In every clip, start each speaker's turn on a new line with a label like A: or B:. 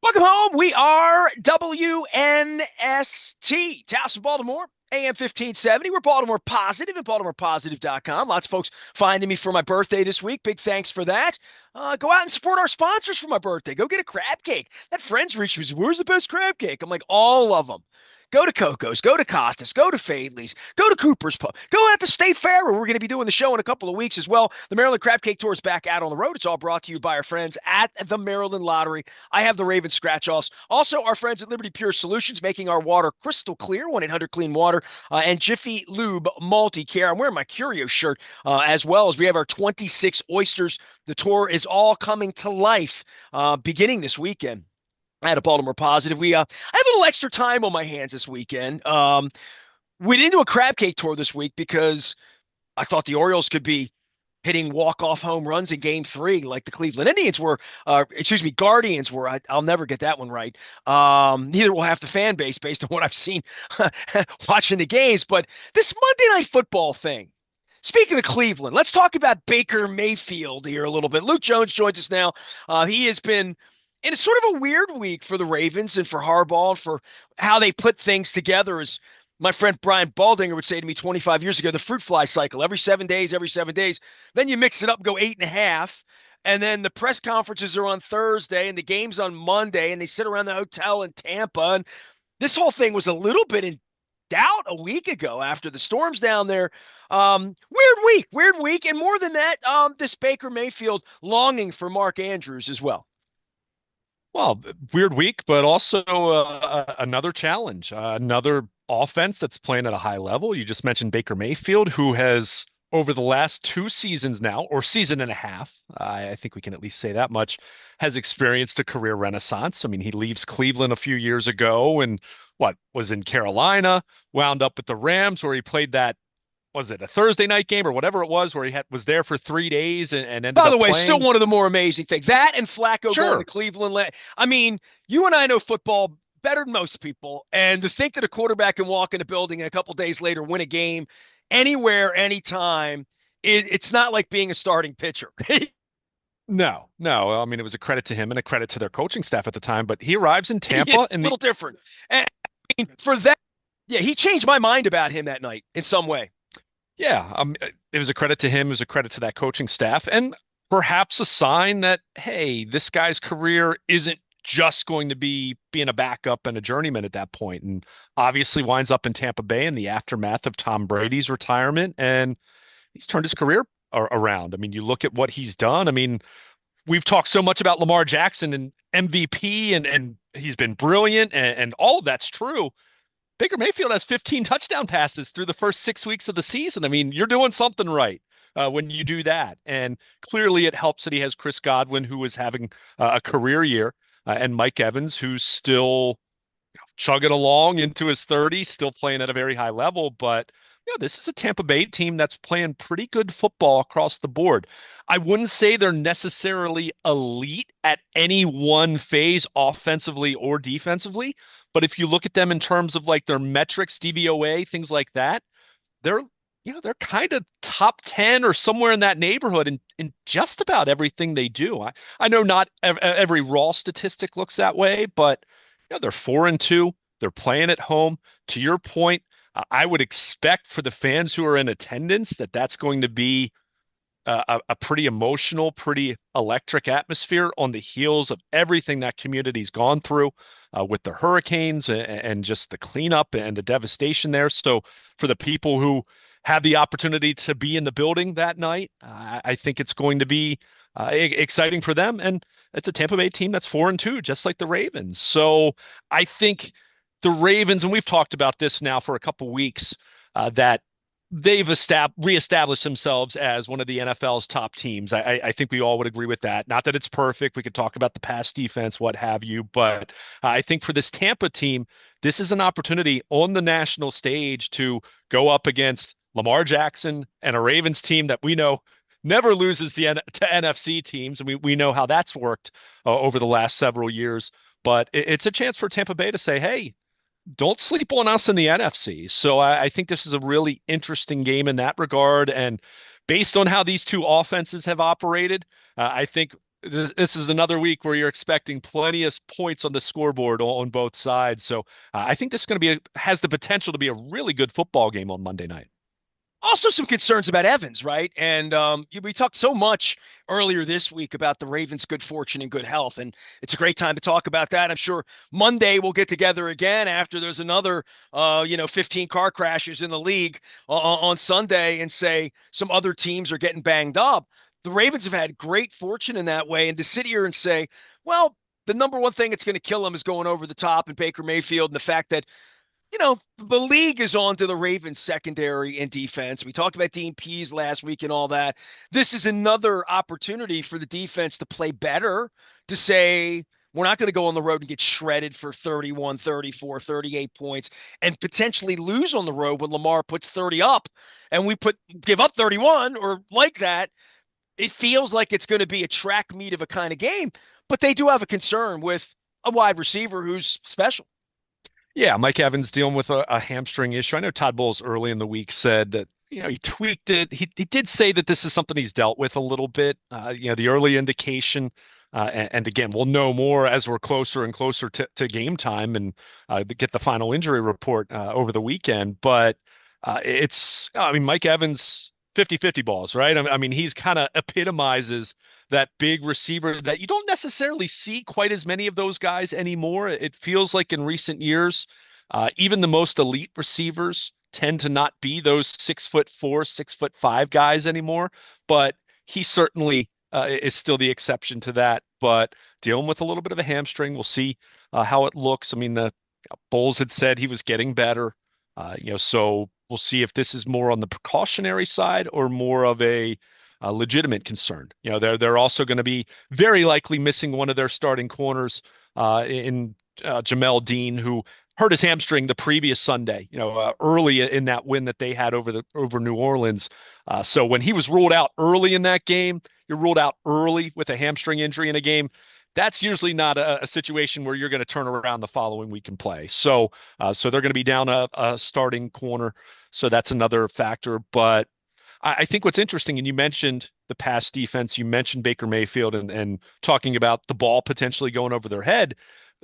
A: Welcome home. We are WNST, Taos, Baltimore, AM 1570. We're Baltimore Positive at BaltimorePositive.com. Lots of folks finding me for my birthday this week. Big thanks for that. Go out and support our sponsors for my birthday. Go get a crab cake. That friend's reached me and said, "Where's the best crab cake?" I'm like, all of them. Go to Coco's, go to Costas, go to Fadley's, go to Cooper's Pub, go out to State Fair, where we're going to be doing the show in a couple of weeks as well. The Maryland Crab Cake Tour is back out on the road. It's all brought to you by our friends at the Maryland Lottery. I have the Ravens scratch-offs. Also, our friends at Liberty Pure Solutions, making our water crystal clear, 1-800-CLEAN-WATER, and Jiffy Lube Multi-Care. I'm wearing my Curio shirt as well as we have our 26 oysters. The tour is all coming to life beginning this weekend at a Baltimore Positive. I have a little extra time on my hands this weekend. We didn't do a crab cake tour this week because I thought the Orioles could be hitting walk-off home runs in Game 3 like the Cleveland Indians were, Guardians were. I'll never get that one right. Neither will half the fan base based on what I've seen watching the games. But this Monday Night Football thing, speaking of Cleveland, let's talk about Baker Mayfield here a little bit. Luke Jones joins us now. He has been in a sort of a weird week for the Ravens and for Harbaugh and for how they put things together. As my friend Brian Baldinger would say to me 25 years ago, the fruit fly cycle, every 7 days. Then you mix it up and go 8.5. And then the press conferences are on Thursday and the game's on Monday, and they sit around the hotel in Tampa. And this whole thing was a little bit in doubt a week ago after the storms down there. Weird week. And more than that, this Baker Mayfield longing for Mark Andrews as well.
B: Well, weird week, but also another challenge, another offense that's playing at a high level. You just mentioned Baker Mayfield, who has, over the last 2 seasons now, or season and a half, I think we can at least say that much, has experienced a career renaissance. I mean, he leaves Cleveland a few years ago and was in Carolina, wound up with the Rams, where he played that, was it a Thursday night game or whatever it was, where was there for 3 days and ended
A: By the
B: up
A: way, still
B: playing.
A: one of the more amazing things. That and Flacco going to
B: Sure.
A: Cleveland. I mean, you and I know football better than most people. And to think that a quarterback can walk in a building and a couple days later win a game anywhere, anytime, it's not like being a starting pitcher.
B: No, no. I mean, it was a credit to him and a credit to their coaching staff at the time. But he arrives in
A: Yeah,
B: Tampa,
A: a little different. And I mean, for that, yeah, he changed my mind about him that night in some way.
B: it was a credit to him. It was a credit to that coaching staff, and perhaps a sign that, hey, this guy's career isn't just going to be being a backup and a journeyman at that point. And obviously winds up in Tampa Bay in the aftermath of Tom Brady's retirement, and he's turned his career around. I mean, you look at what he's done. I mean, we've talked so much about Lamar Jackson and MVP, and he's been brilliant, and all of that's true. Baker Mayfield has 15 touchdown passes through the first 6 weeks of the season. I mean, you're doing something right when you do that. And clearly it helps that he has Chris Godwin, who is having a career year, and Mike Evans, who's still chugging along into his 30s, still playing at a very high level. But this is a Tampa Bay team that's playing pretty good football across the board. I wouldn't say they're necessarily elite at any one phase, offensively or defensively. But if you look at them in terms of like their metrics, DVOA, things like that, they're they're kind of top 10 or somewhere in that neighborhood in just about everything they do. I know not every raw statistic looks that way, but they're 4-2. They're playing at home. To your point, I would expect for the fans who are in attendance that that's going to be a pretty emotional, pretty electric atmosphere on the heels of everything that community's gone through with the hurricanes and just the cleanup and the devastation there. So for the people who have the opportunity to be in the building that night, I think it's going to be exciting for them. And it's a Tampa Bay team that's 4-2, just like the Ravens. So I think the Ravens, and we've talked about this now for a couple weeks, that they've reestablished themselves as one of the NFL's top teams. I think we all would agree with that. Not that it's perfect. We could talk about the pass defense, what have you. But I think for this Tampa team, this is an opportunity on the national stage to go up against Lamar Jackson and a Ravens team that we know never loses to NFC teams. And we know how that's worked over the last several years. But it's a chance for Tampa Bay to say, hey, don't sleep on us in the NFC. So I think this is a really interesting game in that regard. And based on how these two offenses have operated, I think this is another week where you're expecting plenty of points on the scoreboard on both sides. So I think this is going to has the potential to be a really good football game on Monday night.
A: Also, some concerns about Evans, right? And we talked so much earlier this week about the Ravens' good fortune and good health, and it's a great time to talk about that. I'm sure Monday we'll get together again after there's another, 15 car crashes in the league on Sunday, and say some other teams are getting banged up. The Ravens have had great fortune in that way, and to sit here and say, well, the number one thing that's going to kill them is going over the top and Baker Mayfield, and the fact that the league is on to the Ravens secondary and defense. We talked about Dean Pease last week and all that. This is another opportunity for the defense to play better, to say, we're not going to go on the road and get shredded for 31, 34, 38 points and potentially lose on the road when Lamar puts 30 up and we give up 31 or like that. It feels like it's going to be a track meet of a kind of game, but they do have a concern with a wide receiver who's special.
B: Yeah, Mike Evans dealing with a hamstring issue. I know Todd Bowles early in the week said that, he tweaked it. He did say that this is something he's dealt with a little bit. The early indication, and again, we'll know more as we're closer and closer to game time and get the final injury report over the weekend. But Mike Evans, 50-50 balls, right? I mean, he's kind of epitomizes that big receiver that you don't necessarily see quite as many of those guys anymore. It feels like in recent years, even the most elite receivers tend to not be those 6'4", 6'5" guys anymore. But he certainly is still the exception to that. But dealing with a little bit of a hamstring, we'll see how it looks. I mean, the Bowles had said he was getting better. So we'll see if this is more on the precautionary side or more of a legitimate concern. They're also going to be very likely missing one of their starting corners in Jamel Dean, who hurt his hamstring the previous Sunday. Early in that win that they had over New Orleans. So when he was ruled out early in that game, you're ruled out early with a hamstring injury in a game. That's usually not a situation where you're going to turn around the following week and play. So they're going to be down a starting corner. So that's another factor. But I think what's interesting, and you mentioned the pass defense, you mentioned Baker Mayfield and talking about the ball potentially going over their head.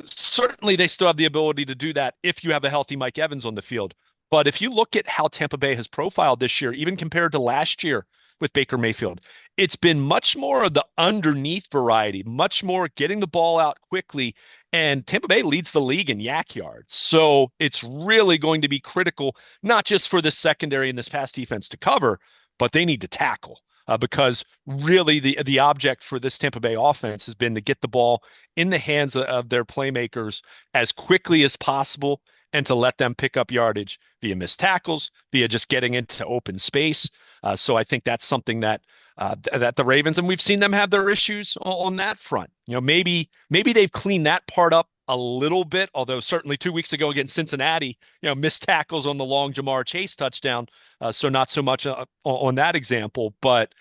B: Certainly they still have the ability to do that if you have a healthy Mike Evans on the field. But if you look at how Tampa Bay has profiled this year, even compared to last year with Baker Mayfield, it's been much more of the underneath variety, much more getting the ball out quickly. And Tampa Bay leads the league in yak yards. So it's really going to be critical, not just for the secondary and this pass defense to cover, but they need to tackle. Because really the object for this Tampa Bay offense has been to get the ball in the hands of their playmakers as quickly as possible and to let them pick up yardage via missed tackles, via just getting into open space. So I think that's something that the Ravens, and we've seen them have their issues on that front. Maybe they've cleaned that part up a little bit, although certainly 2 weeks ago against Cincinnati, missed tackles on the long Jamar Chase touchdown. So not so much on that example, but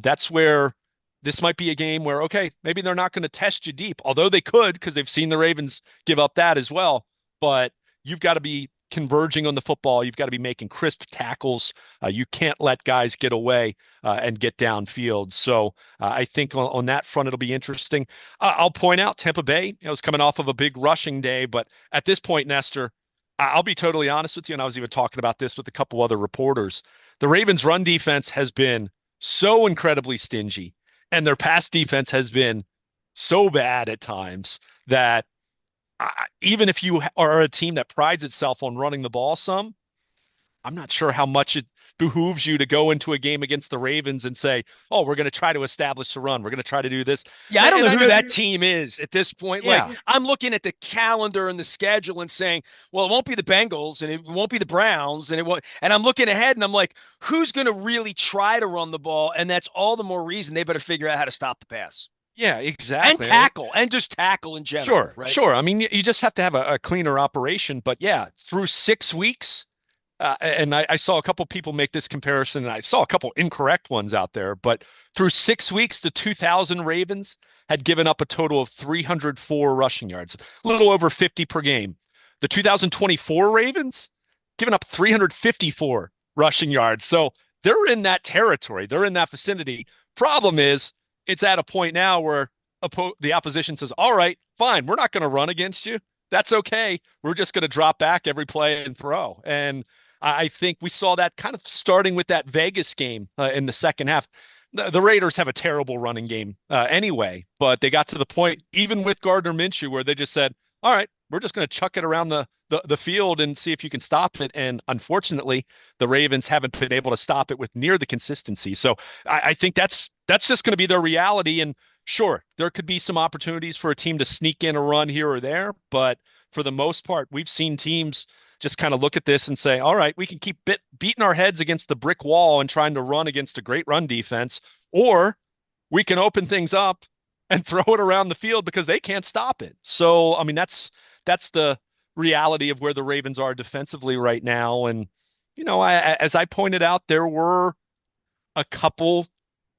B: that's where this might be a game where, okay, maybe they're not going to test you deep, although they could because they've seen the Ravens give up that as well. But you've got to be converging on the football. You've got to be making crisp tackles. You can't let guys get away and get downfield. So I think on that front, it'll be interesting. I'll point out Tampa Bay, is coming off of a big rushing day, but at this point, Nestor, I'll be totally honest with you, and I was even talking about this with a couple other reporters. The Ravens' run defense has been so incredibly stingy, and their pass defense has been so bad at times that even if you are a team that prides itself on running the ball some, I'm not sure how much it behooves you to go into a game against the Ravens and say, oh, we're going to try to establish the run. We're going to try to do this.
A: Yeah, I don't know who that team is at this point.
B: Yeah.
A: Like, I'm looking at the calendar and the schedule and saying, well, it won't be the Bengals and it won't be the Browns and it won't. And I'm looking ahead and I'm like, who's going to really try to run the ball? And that's all the more reason they better figure out how to stop the pass.
B: Yeah, exactly.
A: And tackle, and just tackle in general.
B: Sure,
A: right?
B: Sure. I mean, you just have to have a cleaner operation. But yeah, through 6 weeks, and I saw a couple people make this comparison, and I saw a couple incorrect ones out there. But through 6 weeks, the 2000 Ravens had given up a total of 304 rushing yards, a little over 50 per game. The 2024 Ravens given up 354 rushing yards. So they're in that territory. They're in that vicinity. Problem is, it's at a point now where the opposition says, all right, fine, we're not going to run against you. That's okay. We're just going to drop back every play and throw. And I think we saw that kind of starting with that Vegas game in the second half. The Raiders have a terrible running game anyway, but they got to the point, even with Gardner Minshew, where they just said, all right, we're just going to chuck it around the field and see if you can stop it. And unfortunately, the Ravens haven't been able to stop it with near the consistency. So I think that's just going to be their reality. And sure, there could be some opportunities for a team to sneak in a run here or there, but for the most part, we've seen teams just kind of look at this and say, all right, we can keep beating our heads against the brick wall and trying to run against a great run defense, or we can open things up and throw it around the field because they can't stop it. So, I mean, that's the reality of where the Ravens are defensively right now. And, as I pointed out, there were a couple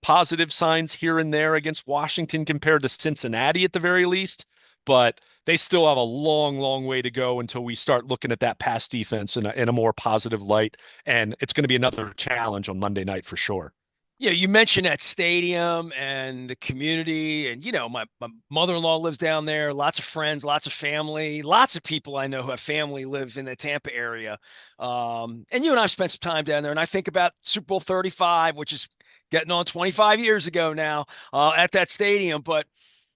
B: positive signs here and there against Washington compared to Cincinnati at the very least, but they still have a long, long way to go until we start looking at that pass defense in a more positive light. And it's going to be another challenge on Monday night for sure.
A: Yeah, you mentioned that stadium and the community, and my mother-in-law lives down there. Lots of friends, lots of family, lots of people I know who have family live in the Tampa area. And you and I've spent some time down there, and I think about Super Bowl 35, which is getting on 25 years ago now, at that stadium. But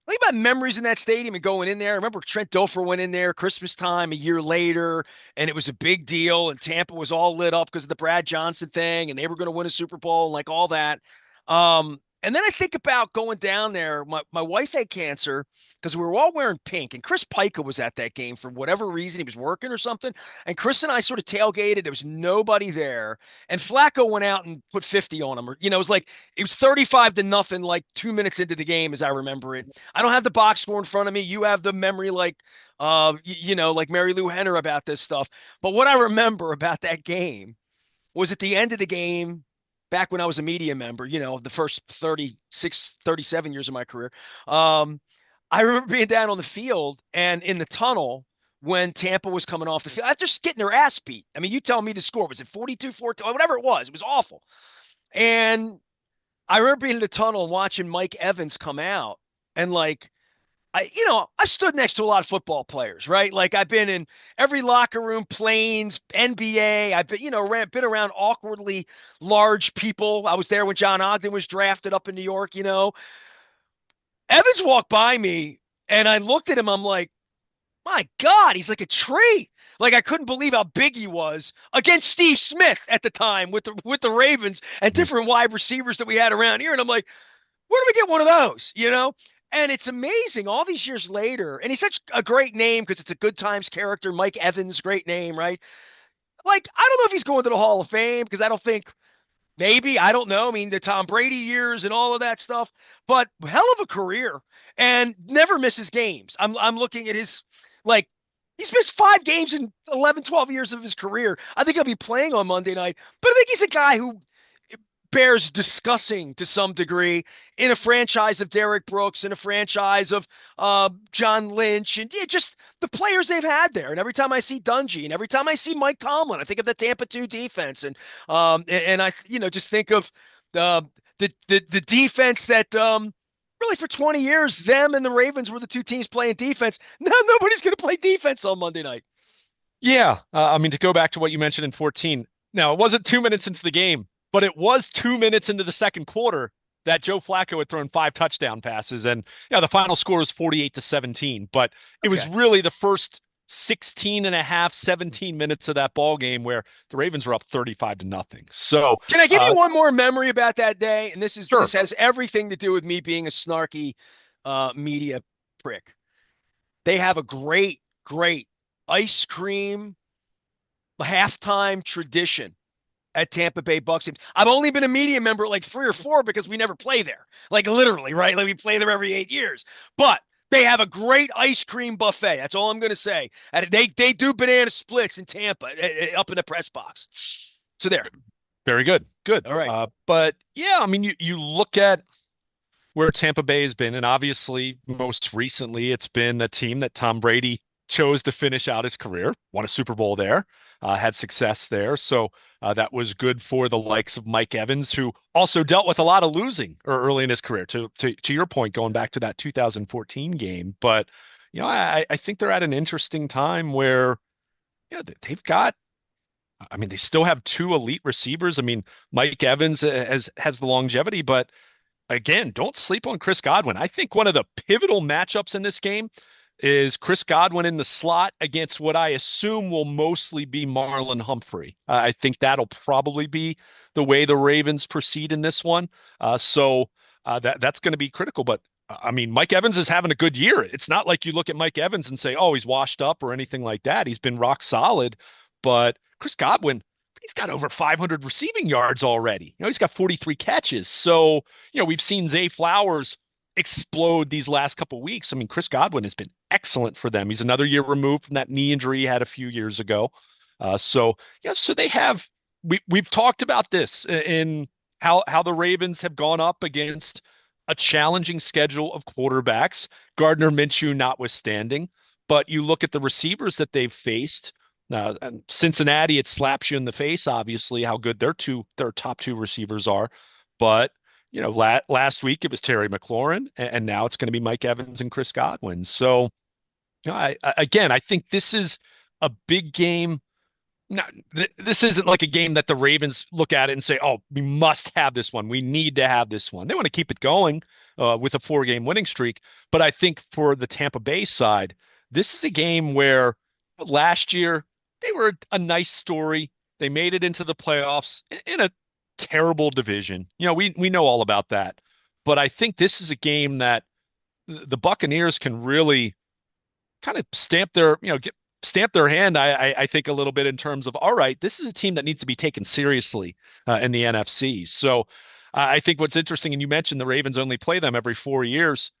A: think about memories in that stadium and going in there. I remember Trent Dilfer went in there Christmas time a year later, and it was a big deal. And Tampa was all lit up because of the Brad Johnson thing, and they were going to win a Super Bowl and like all that. And then I think about going down there. My wife had cancer because we were all wearing pink, and Chris Pica was at that game for whatever reason. He was working or something. And Chris and I sort of tailgated. There was nobody there. And Flacco went out and put 50 on him. Or, it was 35 to nothing, like 2 minutes into the game, as I remember it. I don't have the box score in front of me. You have the memory like Mary Lou Henner about this stuff. But what I remember about that game was at the end of the game, back when I was a media member, the first 36, 37 years of my career. I remember being down on the field and in the tunnel when Tampa was coming off the field, after just getting their ass beat. I mean, you tell me the score. Was it 42-14? Whatever it was. It was awful. And I remember being in the tunnel and watching Mike Evans come out, and I stood next to a lot of football players, right? Like I've been in every locker room, planes, NBA. I've been around awkwardly large people. I was there when John Ogden was drafted up in New York. Evans walked by me, and I looked at him. I'm like, my God, he's like a tree. Like I couldn't believe how big he was against Steve Smith at the time with the Ravens and different wide receivers that we had around here. And I'm like, where do we get one of those? And it's amazing all these years later. And he's such a great name because it's a Good Times character. Mike Evans, great name, right? Like, I don't know if he's going to the Hall of Fame because I don't think maybe, I don't know. I mean, the Tom Brady years and all of that stuff, but hell of a career and never misses games. I'm looking at his, like, he's missed 5 games in 11, 12 years of his career. I think he'll be playing on Monday night, but I think he's a guy who bears discussing to some degree in a franchise of Derrick Brooks, in a franchise of John Lynch, and just the players they've had there. And every time I see Dungy, and every time I see Mike Tomlin, I think of the Tampa 2 defense, and I just think of the defense that really for 20 years them and the Ravens were the two teams playing defense. Now nobody's going to play defense on Monday night.
B: Yeah. I mean, to go back to what you mentioned in 14, now it wasn't 2 minutes into the game, but it was 2 minutes into the second quarter that Joe Flacco had thrown 5 touchdown passes. And the final score was 48-17. But it was really the first 16 and a half, 17 minutes of that ball game where the Ravens were up 35-0. So
A: can I give you one more memory about that day? And this
B: sure.
A: This has everything to do with me being a snarky media prick. They have a great, great ice cream halftime tradition at Tampa Bay Bucks. And I've only been a media member like 3 or 4 because we never play there. Like literally, right? Like we play there every 8 years. But they have a great ice cream buffet. That's all I'm going to say. And they do banana splits in Tampa up in the press box. So there.
B: Very good. Good.
A: All right.
B: But yeah, I mean, you look at where Tampa Bay has been, and obviously most recently it's been a team that Tom Brady chose to finish out his career, won a Super Bowl there, had success there. So that was good for the likes of Mike Evans, who also dealt with a lot of losing early in his career. To your point, going back to that 2014 game, but I think they're at an interesting time where they've got. I mean, they still have two elite receivers. I mean, Mike Evans has the longevity, but again, don't sleep on Chris Godwin. I think one of the pivotal matchups in this game is Chris Godwin in the slot against what I assume will mostly be Marlon Humphrey. I think that'll probably be the way the Ravens proceed in this one. That's going to be critical. But I mean, Mike Evans is having a good year. It's not like you look at Mike Evans and say, "Oh, he's washed up" or anything like that. He's been rock solid. But Chris Godwin, he's got over 500 receiving yards already. He's got 43 catches. So, we've seen Zay Flowers explode these last couple of weeks. I mean, Chris Godwin has been excellent for them. He's another year removed from that knee injury he had a few years ago. So they have. We've talked about this in how the Ravens have gone up against a challenging schedule of quarterbacks, Gardner Minshew notwithstanding. But you look at the receivers that they've faced. And Cincinnati, it slaps you in the face, obviously, how good their top two receivers are. But last week it was Terry McLaurin, and now it's going to be Mike Evans and Chris Godwin. So, I think this is a big game. This isn't like a game that the Ravens look at it and say, "Oh, we must have this one. We need to have this one." They want to keep it going with a 4-game winning streak. But I think for the Tampa Bay side, this is a game where last year they were a nice story. They made it into the playoffs in a terrible division. We know all about that. But I think this is a game that the Buccaneers can really kind of stamp their hand. I think a little bit in terms of, all right, this is a team that needs to be taken seriously in the NFC. So I think what's interesting, and you mentioned the Ravens only play them every 4 years.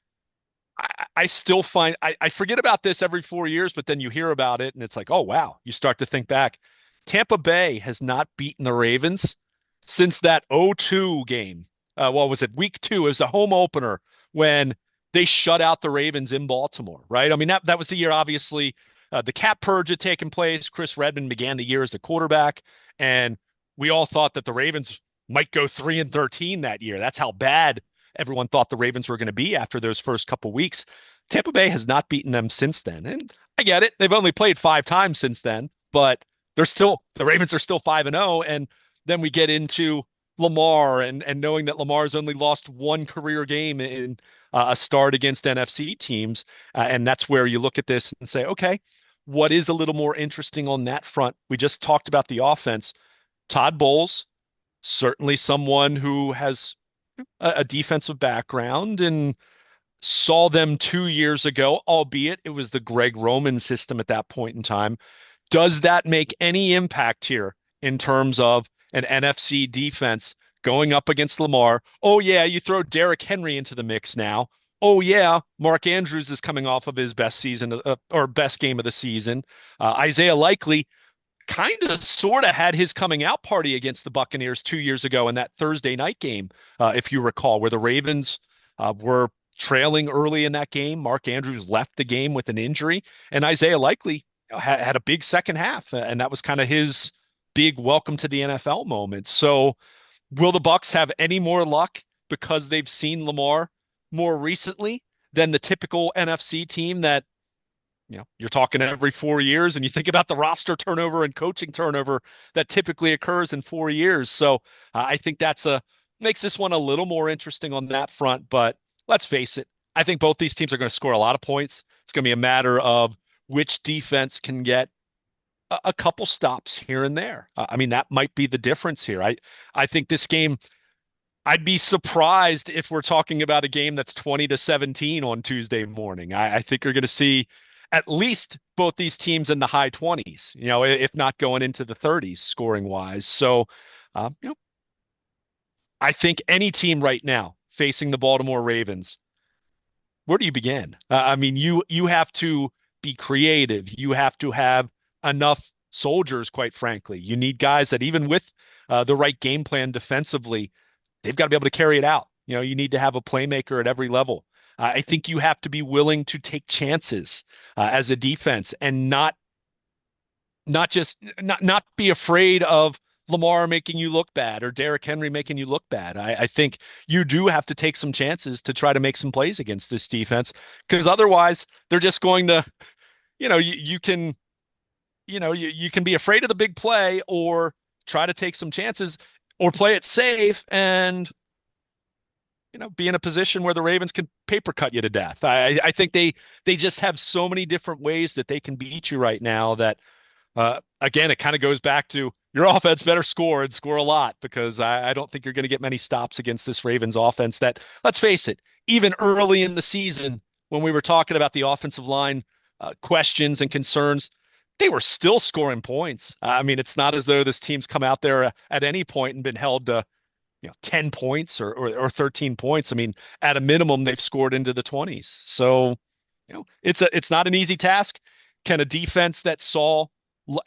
B: I still find I forget about this every 4 years, but then you hear about it and it's like, oh, wow. You start to think back. Tampa Bay has not beaten the Ravens since that 0-2 game. What was it? Week 2. It was a home opener when they shut out the Ravens in Baltimore, right? I mean, that was the year, obviously, the cap purge had taken place. Chris Redman began the year as the quarterback, and we all thought that the Ravens might go 3-13 that year. That's how bad everyone thought the Ravens were going to be after those first couple weeks. Tampa Bay has not beaten them since then. And I get it. They've only played 5 times since then, but the Ravens are still 5-0. And then we get into Lamar and knowing that Lamar's only lost one career game in a start against NFC teams. And that's where you look at this and say, okay, what is a little more interesting on that front? We just talked about the offense. Todd Bowles, certainly someone who has a defensive background and saw them 2 years ago, albeit it was the Greg Roman system at that point in time. Does that make any impact here in terms of an NFC defense going up against Lamar? Oh, yeah, you throw Derrick Henry into the mix now. Oh, yeah, Mark Andrews is coming off of his best season or best game of the season. Isaiah Likely kind of sort of had his coming out party against the Buccaneers 2 years ago in that Thursday night game, if you recall, where the Ravens were trailing early in that game. Mark Andrews left the game with an injury, and Isaiah Likely had a big second half, and that was kind of his big welcome to the NFL moment. So will the Bucs have any more luck because they've seen Lamar more recently than the typical NFC team that you're talking every 4 years, and you think about the roster turnover and coaching turnover that typically occurs in 4 years. So I think makes this one a little more interesting on that front. But let's face it, I think both these teams are going to score a lot of points. It's going to be a matter of which defense can get a couple stops here and there. I mean, that might be the difference here. I think this game, I'd be surprised if we're talking about a game that's 20-17 on Tuesday morning. I think you're going to see at least both these teams in the high 20s, if not going into the 30s scoring wise. So, I think any team right now facing the Baltimore Ravens, where do you begin? I mean, you have to be creative. You have to have enough soldiers, quite frankly. You need guys that even with the right game plan defensively, they've got to be able to carry it out. You need to have a playmaker at every level. I think you have to be willing to take chances as a defense and not be afraid of Lamar making you look bad or Derrick Henry making you look bad. I think you do have to take some chances to try to make some plays against this defense because otherwise they're just going to, you can, you can be afraid of the big play or try to take some chances or play it safe and be in a position where the Ravens can paper cut you to death. I think they just have so many different ways that they can beat you right now that again, it kind of goes back to your offense better score and score a lot because I don't think you're going to get many stops against this Ravens offense that, let's face it, even early in the season when we were talking about the offensive line questions and concerns, they were still scoring points. I mean, it's not as though this team's come out there at any point and been held to 10 points or 13 points. I mean, at a minimum, they've scored into the 20s. So, it's not an easy task. Can a defense that saw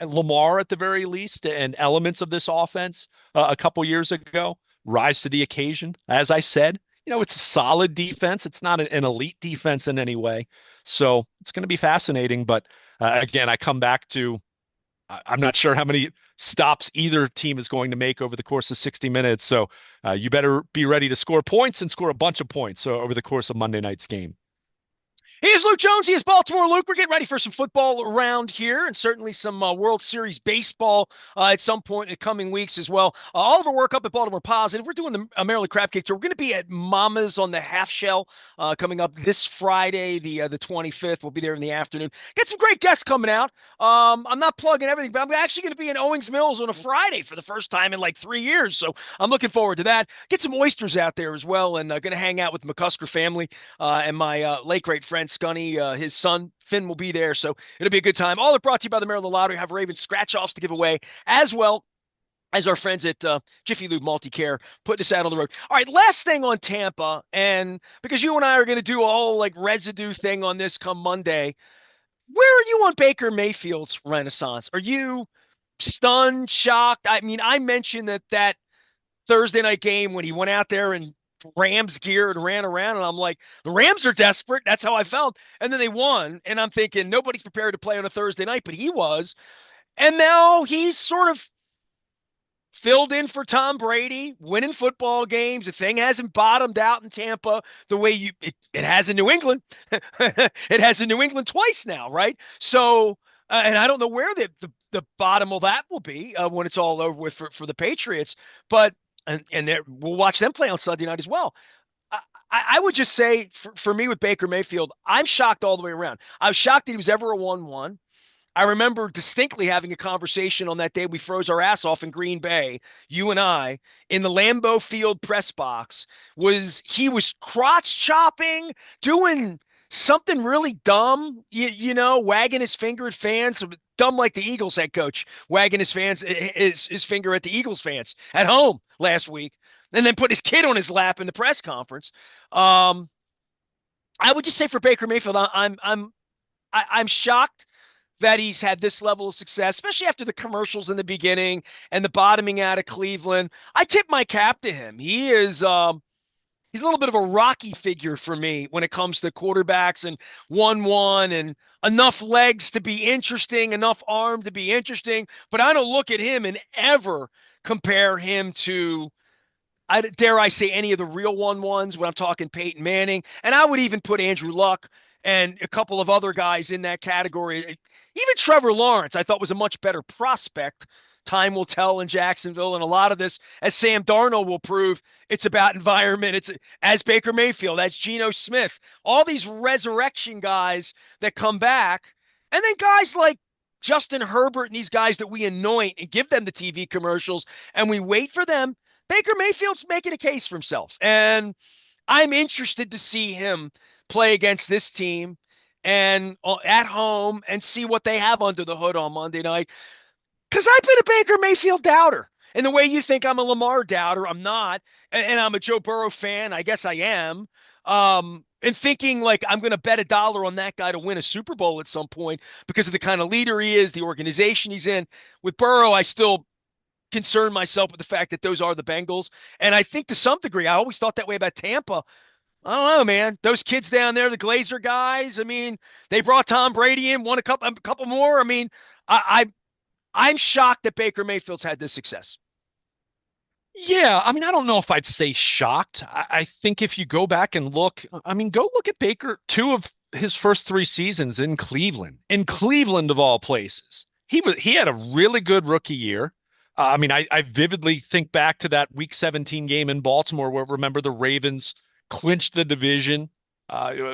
B: Lamar at the very least and elements of this offense a couple years ago rise to the occasion? As I said, it's a solid defense. It's not an elite defense in any way. So it's going to be fascinating. But again, I come back to I'm not sure how many stops either team is going to make over the course of 60 minutes. So you better be ready to score points and score a bunch of points over the course of Monday night's game.
A: He is Luke Jones. He is Baltimore Luke. We're getting ready for some football around here and certainly some World Series baseball at some point in the coming weeks as well. All of our work up at Baltimore Positive. We're doing the Maryland Crab Cake Tour. We're going to be at Mama's on the Half Shell coming up this Friday, the 25th. We'll be there in the afternoon. Got some great guests coming out. I'm not plugging everything, but I'm actually going to be in Owings Mills on a Friday for the first time in like 3 years. So I'm looking forward to that. Get some oysters out there as well and going to hang out with the McCusker family and my late great friend Scunny, his son Finn will be there, so it'll be a good time. All are brought to you by the Maryland Lottery. Have Ravens scratch-offs to give away, as well as our friends at Jiffy Lube Multi-Care putting us out on the road. All right, last thing on Tampa, and because you and I are going to do a whole like residue thing on this come Monday, where are you on Baker Mayfield's renaissance? Are you stunned, shocked? I mean, I mentioned that Thursday night game when he went out there and Rams gear and ran around, and I'm like, the Rams are desperate. That's how I felt. And then they won, and I'm thinking nobody's prepared to play on a Thursday night, but he was. And now he's sort of filled in for Tom Brady, winning football games. The thing hasn't bottomed out in Tampa the way it has in New England. It has in New England twice now, right? So, and I don't know where the bottom of that will be when it's all over with for the Patriots, but and we'll watch them play on Sunday night as well. I would just say for me with Baker Mayfield, I'm shocked all the way around. I was shocked that he was ever a 1-1. I remember distinctly having a conversation on that day we froze our ass off in Green Bay, you and I, in the Lambeau Field press box. He was crotch chopping, doing something really dumb, wagging his finger at fans, dumb like the Eagles head coach, wagging his finger at the Eagles fans at home last week, and then put his kid on his lap in the press conference. I would just say for Baker Mayfield, I'm shocked that he's had this level of success, especially after the commercials in the beginning and the bottoming out of Cleveland. I tip my cap to him. He is he's a little bit of a rocky figure for me when it comes to quarterbacks and 1-1 and enough legs to be interesting, enough arm to be interesting. But I don't look at him and ever compare him to, dare I say, any of the real 1-1s when I'm talking Peyton Manning. And I would even put Andrew Luck and a couple of other guys in that category. Even Trevor Lawrence, I thought was a much better prospect. Time will tell in Jacksonville, and a lot of this, as Sam Darnold will prove, it's about environment. It's as Baker Mayfield, as Geno Smith, all these resurrection guys that come back, and then guys like Justin Herbert and these guys that we anoint and give them the TV commercials, and we wait for them. Baker Mayfield's making a case for himself, and I'm interested to see him play against this team and at home and see what they have under the hood on Monday night. Because I've been a Baker Mayfield doubter. And the way you think I'm a Lamar doubter, I'm not. And I'm a Joe Burrow fan. I guess I am. And thinking like I'm going to bet $1 on that guy to win a Super Bowl at some point because of the kind of leader he is, the organization he's in. With Burrow, I still concern myself with the fact that those are the Bengals. And I think to some degree, I always thought that way about Tampa. I don't know, man. Those kids down there, the Glazer guys. I mean, they brought Tom Brady in, won a couple more. I mean, I'm shocked that Baker Mayfield's had this success.
B: Yeah, I mean, I don't know if I'd say shocked. I think if you go back and look, I mean, go look at Baker, two of his first three seasons in Cleveland of all places. He had a really good rookie year. I mean, I vividly think back to that Week 17 game in Baltimore where remember the Ravens clinched the division.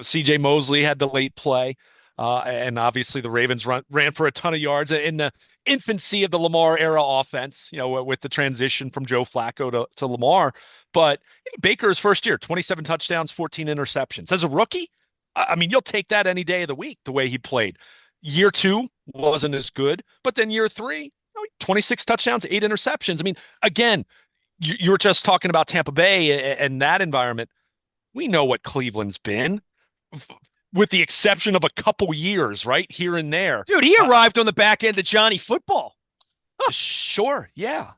B: C.J. Mosley had the late play, and obviously the Ravens ran for a ton of yards in the infancy of the Lamar era offense, with the transition from Joe Flacco to Lamar. But Baker's first year, 27 touchdowns, 14 interceptions. As a rookie, I mean, you'll take that any day of the week, the way he played. Year two wasn't as good, but then year three, 26 touchdowns, eight interceptions. I mean, again, you were just talking about Tampa Bay and that environment. We know what Cleveland's been, with the exception of a couple years, right here and there.
A: Dude, he arrived on the back end of Johnny Football.
B: Sure, yeah,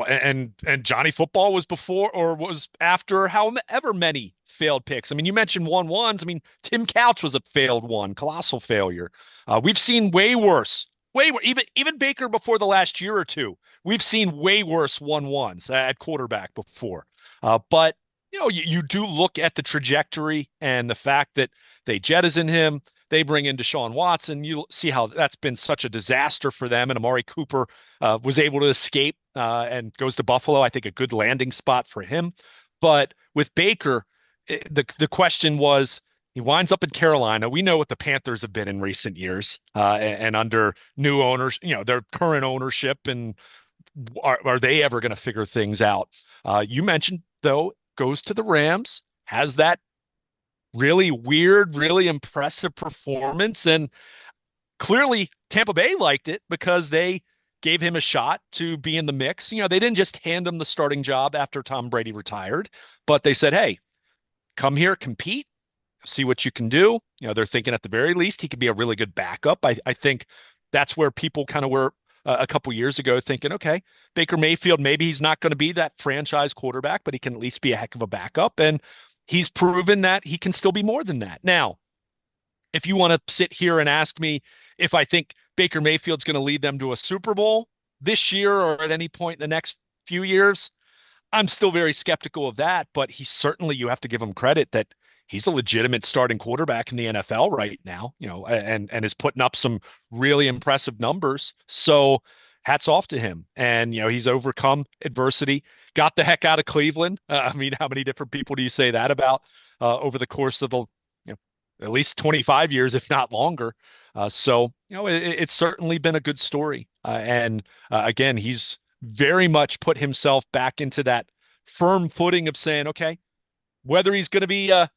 B: and Johnny Football was before or was after however many failed picks. I mean, you mentioned 1-1s. I mean, Tim Couch was a failed one, colossal failure. We've seen way worse, even Baker before the last year or two. We've seen way worse 1-1s at quarterback before. But you do look at the trajectory and the fact that they jettison him. They bring in Deshaun Watson. You see how that's been such a disaster for them. And Amari Cooper was able to escape and goes to Buffalo. I think a good landing spot for him. But with Baker, the question was, he winds up in Carolina. We know what the Panthers have been in recent years, and under new owners, their current ownership, and are they ever going to figure things out? You mentioned, though, goes to the Rams, has that really weird, really impressive performance. And clearly Tampa Bay liked it because they gave him a shot to be in the mix. They didn't just hand him the starting job after Tom Brady retired, but they said, hey, come here, compete, see what you can do. They're thinking at the very least he could be a really good backup. I think that's where people kind of were a couple years ago thinking, okay, Baker Mayfield, maybe he's not going to be that franchise quarterback, but he can at least be a heck of a backup. And he's proven that he can still be more than that. Now, if you want to sit here and ask me if I think Baker Mayfield's going to lead them to a Super Bowl this year or at any point in the next few years, I'm still very skeptical of that. But you have to give him credit that he's a legitimate starting quarterback in the NFL right now, and is putting up some really impressive numbers. So hats off to him. And, he's overcome adversity, got the heck out of Cleveland. I mean, how many different people do you say that about over the course of the, at least 25 years, if not longer? So, it's certainly been a good story. And again, he's very much put himself back into that firm footing of saying, okay, whether he's going to be a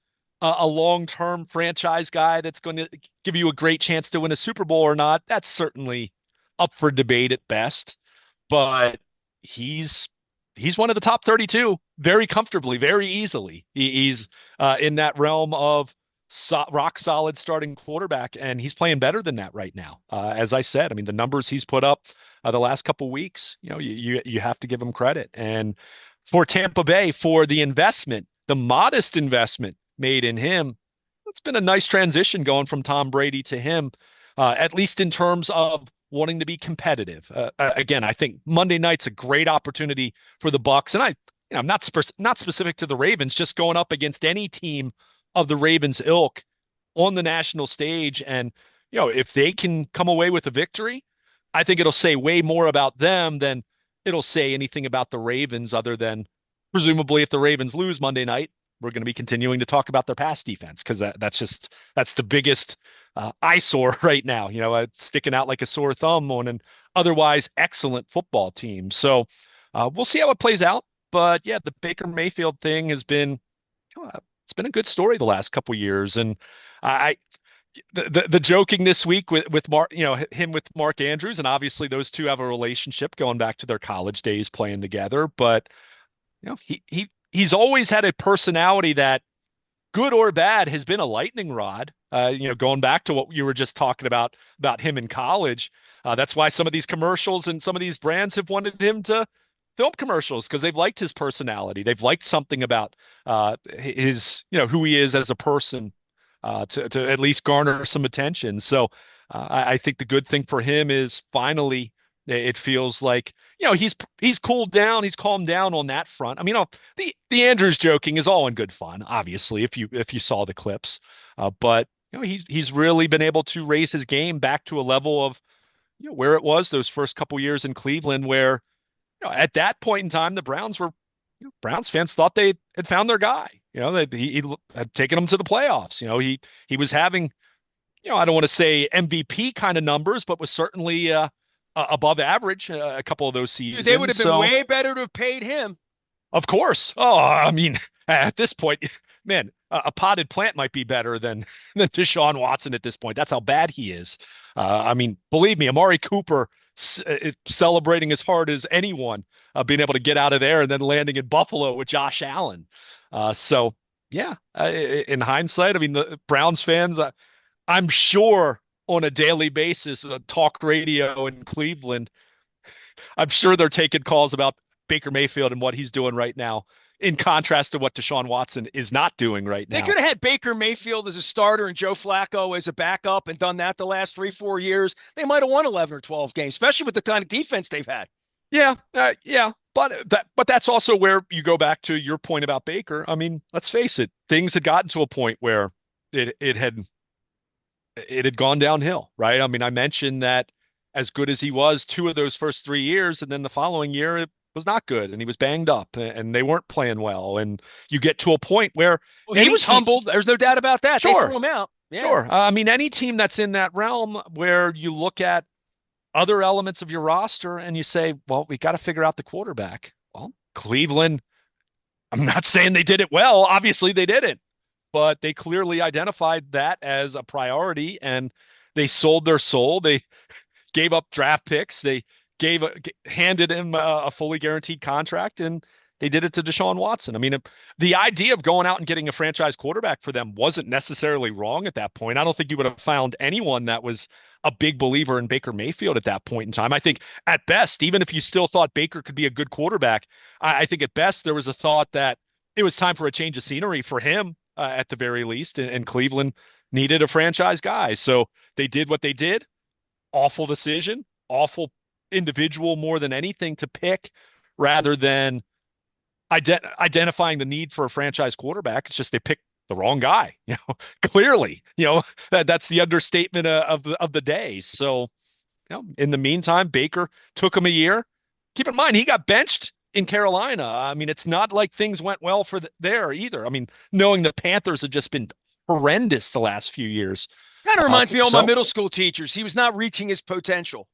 B: long-term franchise guy that's going to give you a great chance to win a Super Bowl or not, that's certainly up for debate at best. But he's one of the top 32 very comfortably, very easily. He's in that realm of rock solid starting quarterback, and he's playing better than that right now. As I said, I mean, the numbers he's put up the last couple of weeks, you have to give him credit. And for Tampa Bay, for the investment, the modest investment made in him, it's been a nice transition going from Tom Brady to him, at least in terms of wanting to be competitive. Again, I think Monday night's a great opportunity for the Bucs, and I'm not specific to the Ravens, just going up against any team of the Ravens ilk on the national stage. And if they can come away with a victory, I think it'll say way more about them than it'll say anything about the Ravens, other than presumably if the Ravens lose Monday night, we're going to be continuing to talk about their pass defense, because that's the biggest eyesore right now. It's sticking out like a sore thumb on an otherwise excellent football team. So we'll see how it plays out. But yeah, the Baker Mayfield thing has been it's been a good story the last couple of years. And the joking this week with Mark, him with Mark Andrews, and obviously those two have a relationship going back to their college days playing together. But he's always had a personality that, good or bad, has been a lightning rod. Going back to what you were just talking about him in college. That's why some of these commercials and some of these brands have wanted him to film commercials because they've liked his personality. They've liked something about his, who he is as a person, to at least garner some attention. So I think the good thing for him is finally it feels like he's cooled down, he's calmed down on that front. I mean, the Andrews joking is all in good fun, obviously, if you saw the clips, but he's really been able to raise his game back to a level of where it was those first couple years in Cleveland, where at that point in time the Browns fans thought they had found their guy. That he had taken them to the playoffs. He was having, I don't want to say MVP kind of numbers, but was certainly above average a couple of those seasons.
A: They would have been way better to have paid him.
B: Of course. Oh, I mean, at this point, man, a potted plant might be better than Deshaun Watson at this point. That's how bad he is. I mean, believe me, Amari Cooper celebrating as hard as anyone, being able to get out of there and then landing in Buffalo with Josh Allen. So, yeah, in hindsight, I mean, the Browns fans, I'm sure on a daily basis, talk radio in Cleveland, I'm sure they're taking calls about Baker Mayfield and what he's doing right now, in contrast to what Deshaun Watson is not doing right now.
A: They could have had Baker Mayfield as a starter and Joe Flacco as a backup and done that the last 3-4 years. They might have won 11 or 12 games, especially with the kind of defense they've had.
B: Yeah, yeah. But that's also where you go back to your point about Baker. I mean, let's face it, things had gotten to a point where it had gone downhill, right? I mean, I mentioned that as good as he was 2 of those first 3 years, and then the following year it was not good, and he was banged up, and they weren't playing well. And you get to a point where
A: he was humbled. There's no doubt about that.
B: Sure.
A: They threw him out. Yeah.
B: Sure. I mean, any team that's in that realm where you look at other elements of your roster and you say, well, we got to figure out the quarterback. Well, Cleveland, I'm not saying they did it well. Obviously, they didn't, but they clearly identified that as a priority, and they sold their soul. They gave up draft picks. They handed him a fully guaranteed contract, and they did it to Deshaun Watson. I mean, the idea of going out and getting a franchise quarterback for them wasn't necessarily wrong at that point. I don't think you would have found anyone that was a big believer in Baker Mayfield at that point in time. I think at best, even if you still thought Baker could be a good quarterback, I think at best there was a thought that it was time for a change of scenery for him at the very least, and Cleveland needed a franchise guy. So they did what they did. Awful decision, awful individual more than anything to pick, rather than identifying the need for a franchise quarterback. It's just they picked the wrong guy. Clearly, that's the understatement of the day. So, in the meantime, Baker took him a year. Keep in mind, he got benched in Carolina. I mean, it's not like things went well for there either. I mean, knowing the Panthers have just been horrendous the last few years.
A: Kind of reminds me of all my middle school teachers. He was not reaching his potential.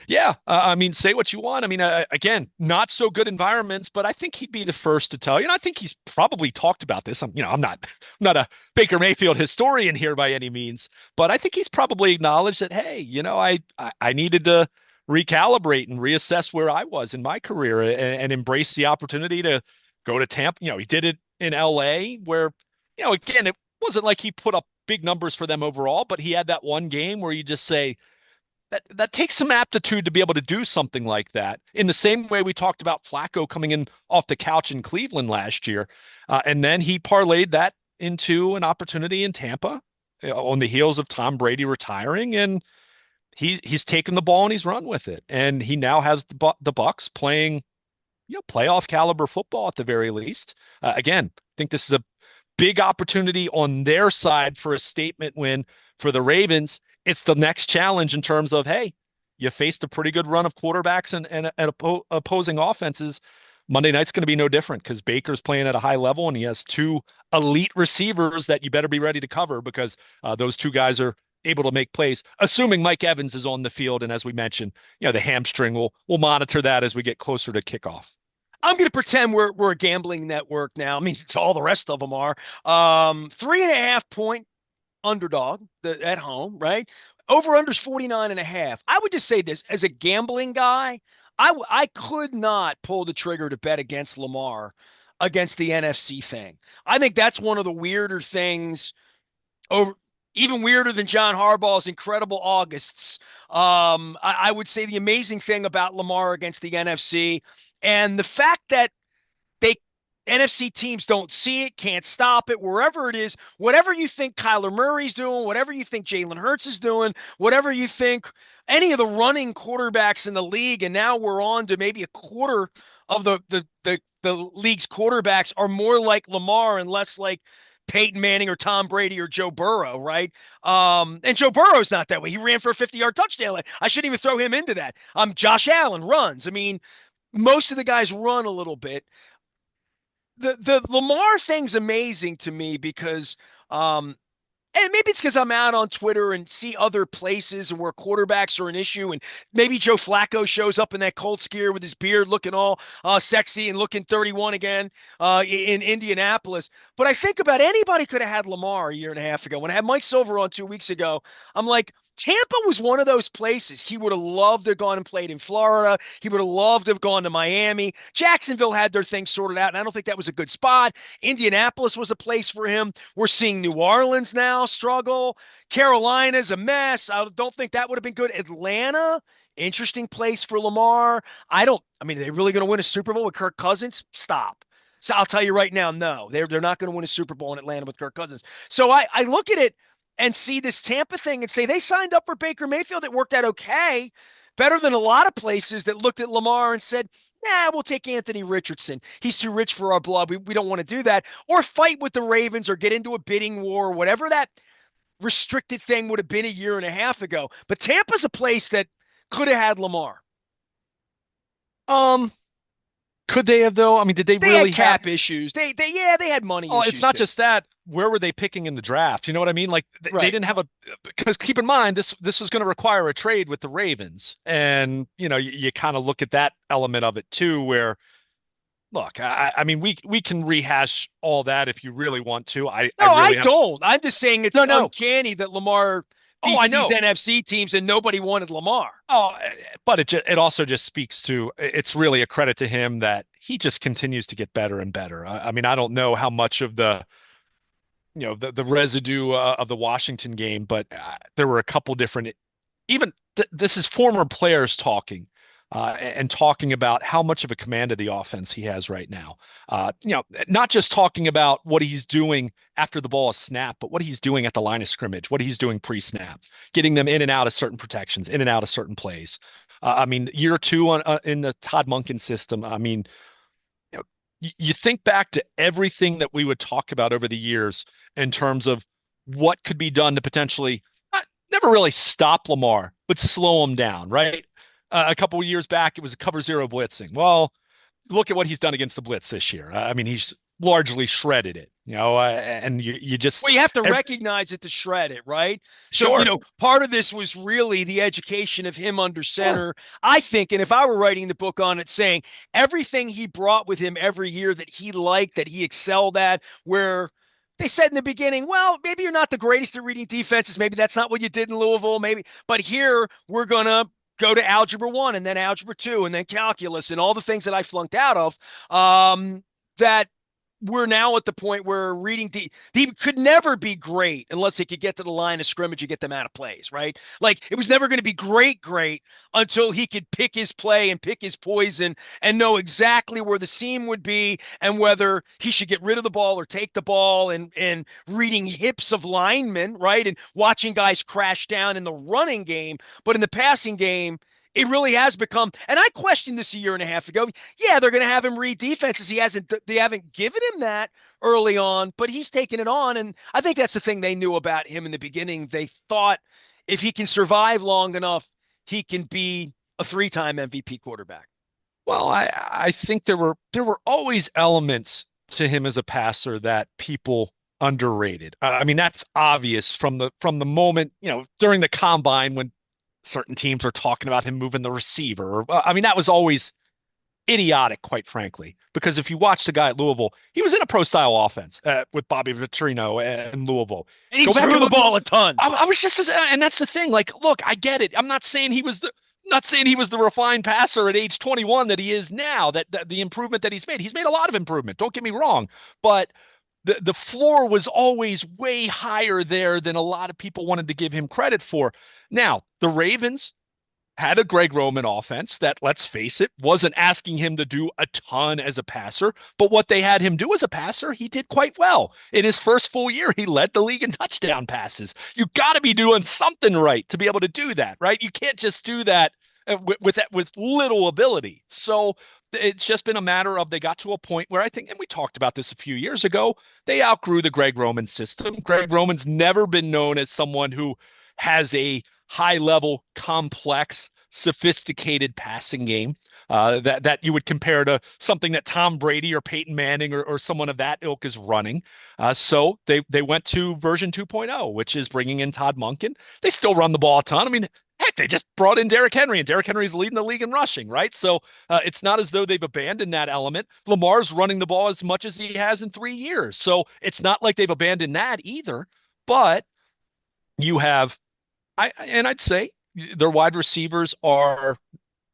B: Yeah, I mean, say what you want. I mean, again, not so good environments, but I think he'd be the first to tell you. And I think he's probably talked about this. I'm not a Baker Mayfield historian here by any means, but I think he's probably acknowledged that, hey, I needed to recalibrate and reassess where I was in my career, and embrace the opportunity to go to Tampa. He did it in LA, where, again, it wasn't like he put up big numbers for them overall, but he had that one game where you just say, that takes some aptitude to be able to do something like that, in the same way we talked about Flacco coming in off the couch in Cleveland last year. And then he parlayed that into an opportunity in Tampa on the heels of Tom Brady retiring. And he's taken the ball and he's run with it. And he now has the Bucs playing, playoff caliber football at the very least. Again, I think this is a big opportunity on their side for a statement win. For the Ravens, it's the next challenge in terms of, hey, you faced a pretty good run of quarterbacks and opposing offenses. Monday night's going to be no different, because Baker's playing at a high level and he has 2 elite receivers that you better be ready to cover, because those 2 guys are able to make plays, assuming Mike Evans is on the field. And as we mentioned, the hamstring, we'll monitor that as we get closer to kickoff.
A: I'm going to pretend we're a gambling network now. I mean, all the rest of them are. 3.5 point underdog at home, right? Over under's 49.5. I would just say this, as a gambling guy, I could not pull the trigger to bet against Lamar against the NFC thing. I think that's one of the weirder things, even weirder than John Harbaugh's incredible Augusts. I would say the amazing thing about Lamar against the NFC, And the fact that they NFC teams don't see it, can't stop it, wherever it is, whatever you think Kyler Murray's doing, whatever you think Jalen Hurts is doing, whatever you think any of the running quarterbacks in the league, and now we're on to maybe a quarter of the league's quarterbacks are more like Lamar and less like Peyton Manning or Tom Brady or Joe Burrow, right? And Joe Burrow's not that way. He ran for a 50-yard touchdown. I shouldn't even throw him into that. Josh Allen runs. I mean, most of the guys run a little bit. The Lamar thing's amazing to me because and maybe it's because I'm out on Twitter and see other places and where quarterbacks are an issue. And maybe Joe Flacco shows up in that Colts gear with his beard looking all sexy and looking 31 again in Indianapolis. But I think about anybody could have had Lamar a year and a half ago. When I had Mike Silver on 2 weeks ago, I'm like, Tampa was one of those places. He would have loved to have gone and played in Florida. He would have loved to have gone to Miami. Jacksonville had their thing sorted out, and I don't think that was a good spot. Indianapolis was a place for him. We're seeing New Orleans now struggle. Carolina's a mess. I don't think that would have been good. Atlanta, interesting place for Lamar. I mean, are they really going to win a Super Bowl with Kirk Cousins? Stop. So I'll tell you right now, no, they're not going to win a Super Bowl in Atlanta with Kirk Cousins. So I look at it and see this Tampa thing and say they signed up for Baker Mayfield. It worked out okay, better than a lot of places that looked at Lamar and said, nah, we'll take Anthony Richardson. He's too rich for our blood. We don't want to do that. Or fight with the Ravens or get into a bidding war, whatever that restricted thing would have been a year and a half ago. But Tampa's a place that could have had Lamar.
B: Could they have though? I mean, did they really
A: had cap issues? They had money issues.
B: It's not
A: too.
B: just that. Where were they picking in the draft? You know what I mean? Like they didn't have because keep in mind this was going to require a trade with the Ravens, and you kind of look at that element of it too. Where look, I mean we can rehash all that if you really want to. I
A: don't. I'm just saying it's uncanny that Lamar beats these NFC teams and nobody wanted Lamar.
B: But it also just speaks to it's really a credit to him that he just continues to get better and better. I mean, I don't know how much of the residue of the Washington game, but there were a couple different this is former players talking and talking about how much of a command of the offense he has right now. Not just talking about what he's doing after the ball is snapped, but what he's doing at the line of scrimmage, what he's doing pre-snap, getting them in and out of certain protections, in and out of certain plays. I mean, year two in the Todd Monken system, I mean, you think back to everything that we would talk about over the years in terms of what could be done to potentially never really stop Lamar, but slow him down, right? A couple of years back, it was a cover zero blitzing. Well, look at what he's done against the blitz this year. I mean, he's largely shredded it, and you just.
A: Well, you have to recognize it to shred it, right?
B: Sure.
A: So, part of this was really the education of him under center, I think. And if I were writing the book on it, saying everything he brought with him every year that he liked, that he excelled at, where they said in the beginning, well, maybe you're not the greatest at reading defenses. Maybe that's not what you did in Louisville. Maybe, but here we're going to go to Algebra 1 and then Algebra 2 and then Calculus and all the things that I flunked out of, that we're now at the point where reading he could never be great unless he could get to the line of scrimmage and get them out of plays, right? Like it was never going to be great until he could pick his play and pick his poison and know exactly where the seam would be and whether he should get rid of the ball or take the ball, and reading hips of linemen, right? And watching guys crash down in the running game. But in the passing game, it really has become, and I questioned this a year and a half ago. Yeah, they're going to have him read defenses. They haven't given him that early on, but he's taken it on. And I think that's the thing they knew about him in the beginning. They thought if he can survive long enough, he can be a 3-time MVP quarterback.
B: Well, I think there were always elements to him as a passer that people underrated. I mean, that's obvious from the moment, during the combine when certain teams were talking about him moving the receiver. I mean, that was always idiotic, quite frankly, because if you watched the guy at Louisville, he was in a pro-style offense with Bobby Vitrino and Louisville.
A: And he threw the ball a ton.
B: I was just, and that's the thing. Like, look, I get it. I'm not saying he was the refined passer at age 21 that he is now. That the improvement that he's made a lot of improvement. Don't get me wrong, but the floor was always way higher there than a lot of people wanted to give him credit for. Now, the Ravens, had a Greg Roman offense that, let's face it, wasn't asking him to do a ton as a passer, but what they had him do as a passer, he did quite well. In his first full year, he led the league in touchdown passes. You got to be doing something right to be able to do that, right? You can't just do that with little ability. So it's just been a matter of they got to a point where I think, and we talked about this a few years ago, they outgrew the Greg Roman system. Greg Roman's never been known as someone who has a high level, complex, sophisticated passing game that you would compare to something that Tom Brady or Peyton Manning or someone of that ilk is running. So they went to version 2.0, which is bringing in Todd Monken. They still run the ball a ton. I mean, heck, they just brought in Derrick Henry, and Derrick Henry's leading the league in rushing, right? So it's not as though they've abandoned that element. Lamar's running the ball as much as he has in 3 years. So it's not like they've abandoned that either. But you have I'd say their wide receivers are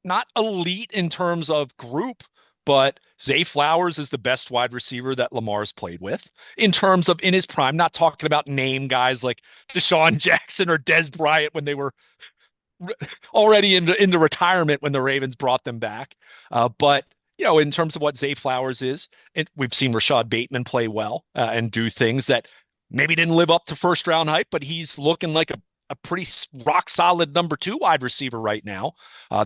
B: not elite in terms of group, but Zay Flowers is the best wide receiver that Lamar's played with in terms of in his prime. Not talking about name guys like Deshaun Jackson or Des Bryant when they were already into retirement when the Ravens brought them back. But in terms of what Zay Flowers is, we've seen Rashad Bateman play well and do things that maybe didn't live up to first round hype, but he's looking like a pretty rock solid number 2 wide receiver right now.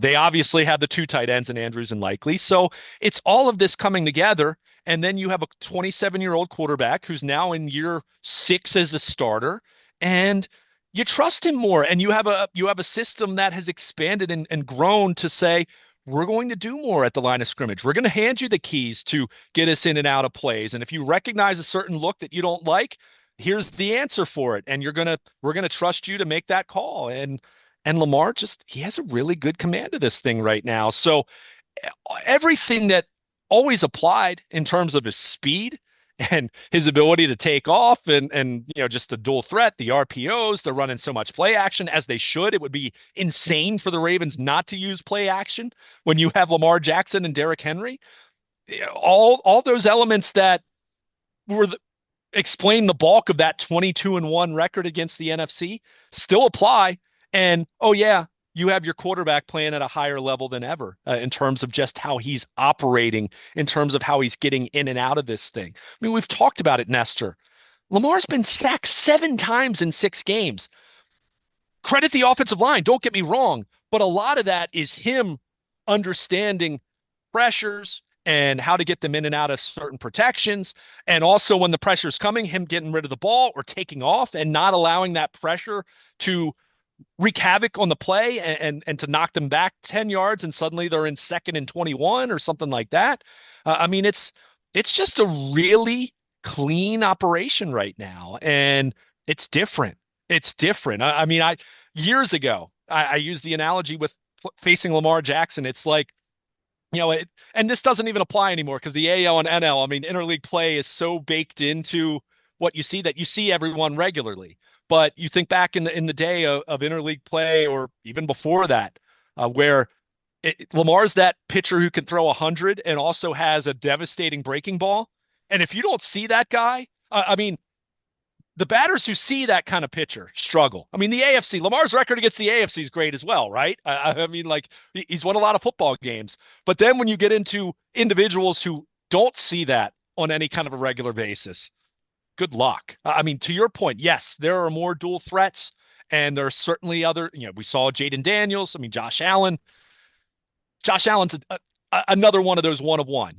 B: They obviously have the 2 tight ends in Andrews and Likely. So it's all of this coming together. And then you have a 27-year-old quarterback who's now in year 6 as a starter. And you trust him more, and you have a system that has expanded and grown to say, we're going to do more at the line of scrimmage. We're going to hand you the keys to get us in and out of plays. And if you recognize a certain look that you don't like, here's the answer for it. And we're going to trust you to make that call. And Lamar he has a really good command of this thing right now. So everything that always applied in terms of his speed and his ability to take off and just the dual threat, the RPOs, they're running so much play action as they should. It would be insane for the Ravens not to use play action when you have Lamar Jackson and Derrick Henry. All those elements that were explain the bulk of that 22-1 record against the NFC still apply. And oh yeah, you have your quarterback playing at a higher level than ever in terms of just how he's operating, in terms of how he's getting in and out of this thing. I mean, we've talked about it, Nestor. Lamar's been sacked 7 times in 6 games. Credit the offensive line, don't get me wrong, but a lot of that is him understanding pressures and how to get them in and out of certain protections. And also when the pressure's coming, him getting rid of the ball or taking off and not allowing that pressure to wreak havoc on the play and to knock them back 10 yards and suddenly they're in 2nd and 21 or something like that. I mean, it's just a really clean operation right now, and it's different. It's different. I mean, years ago, I used the analogy with facing Lamar Jackson. It's like, and this doesn't even apply anymore because the AL and NL, I mean, interleague play is so baked into what you see that you see everyone regularly. But you think back in the day of interleague play or even before that, where Lamar's that pitcher who can throw 100 and also has a devastating breaking ball. And if you don't see that guy, I mean, the batters who see that kind of pitcher struggle. I mean, the AFC, Lamar's record against the AFC is great as well, right? I mean, like he's won a lot of football games. But then when you get into individuals who don't see that on any kind of a regular basis, good luck. I mean, to your point, yes, there are more dual threats, and there are certainly other. We saw Jaden Daniels. I mean, Josh Allen. Josh Allen's another one of those one of one.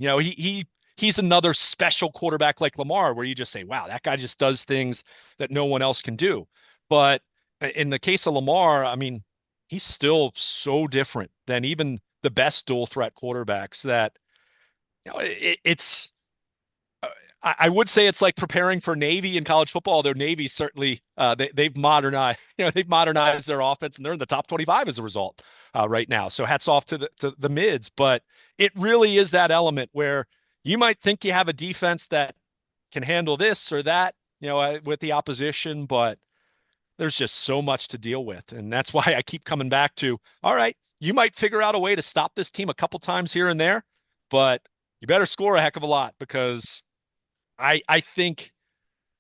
B: He's another special quarterback like Lamar, where you just say, wow, that guy just does things that no one else can do. But in the case of Lamar, I mean, he's still so different than even the best dual threat quarterbacks that it's. I would say it's like preparing for Navy in college football. Though Navy certainly they've modernized, they've modernized their offense, and they're in the top 25 as a result right now. So hats off to the mids, but it really is that element where you might think you have a defense that can handle this or that, with the opposition, but there's just so much to deal with, and that's why I keep coming back to, all right, you might figure out a way to stop this team a couple times here and there, but you better score a heck of a lot because I think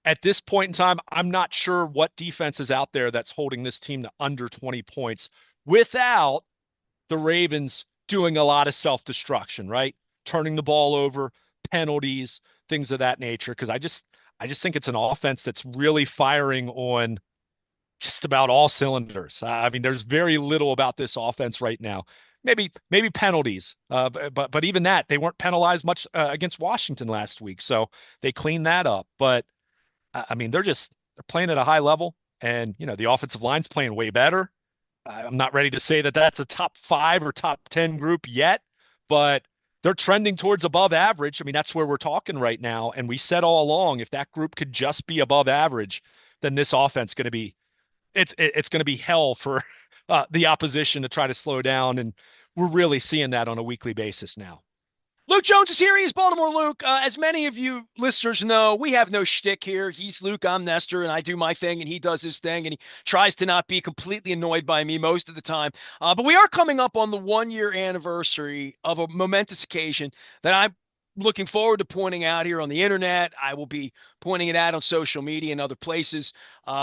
B: at this point in time, I'm not sure what defense is out there that's holding this team to under 20 points without the Ravens doing a lot of self-destruction, right? Turning the ball over, penalties, things of that nature. Because I just think it's an offense that's really firing on just about all cylinders. I mean, there's very little about this offense right now. Maybe penalties, but even that, they weren't penalized much against Washington last week, so they cleaned that up. But I mean, they're playing at a high level, and the offensive line's playing way better. I'm not ready to say that that's a top 5 or top 10 group yet, but they're trending towards above average. I mean, that's where we're talking right now. And we said all along, if that group could just be above average, then this offense going to be it's going to be hell for the opposition to try to slow down. And we're really seeing that on a weekly basis now.
A: Luke Jones is here. He's Baltimore Luke. As many of you listeners know, we have no shtick here. He's Luke, I'm Nestor, and I do my thing, and he does his thing, and he tries to not be completely annoyed by me most of the time. But we are coming up on the 1-year anniversary of a momentous occasion that I'm looking forward to pointing out here on the internet. I will be pointing it out on social media and other places. And